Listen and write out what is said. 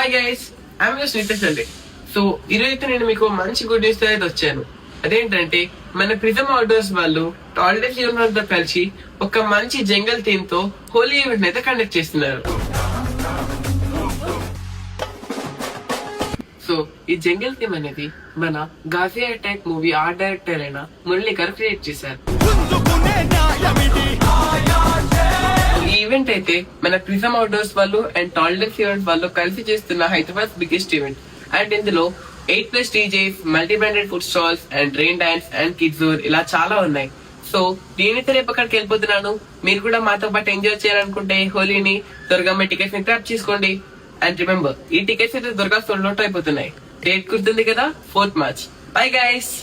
Hi guys, I'm your sweetest అండి. So ఈరోజైతే నేను మీకు మంచి గుడ్ న్యూస్ తో అయితే వచ్చాను. అదేంటంటే మన ప్రిజమ్ అవుట్డోర్స్ వాళ్ళు టాయిలెట్ యూనివర్స్ తో కలిసి ఒక మంచి జంగల్ థీమ్ తో హోలీ ఈవెంట్ అయితే కండక్ట్ చేస్తున్నారు. సో ఈ జంగల్ థీమ్ అనేది మన గాజియా అటాక్ మూవీ ఆర్ట్ డైరెక్టర్ అయిన మురళి గారు క్రియేట్ చేశారు. ఈ ఈవెంట్ అయితే మన ప్రిజమ్ అవుట్డోర్స్ వాళ్ళు అండ్ టాయిలెట్ ఈవెంట్ వాళ్ళు కలిసి చేస్తున్న హైదరాబాద్ బిగ్గెస్ట్ ఈవెంట్. అండ్ ఇందులో 8+ DJs, multi branded food stalls and rain dance and kids ఇలా చాలా ఉన్నాయి. సో నేనైతే రేపు అక్కడికి వెళ్ళిపోతున్నాను. మీరు కూడా మాతో పాటు ఎంజాయ్ చేయాలనుకుంటే హోలీని త్వరగా మీ టికెట్స్ ని గ్రాబ్ చేసుకోండి. అండ్ రిమెంబర్, ఈ టికెట్స్ అయితే త్వరగా సోల్డ్ అవుట్ అయిపోతున్నాయి. డేట్ గుర్తుంది కదా, 4th March. Bye guys.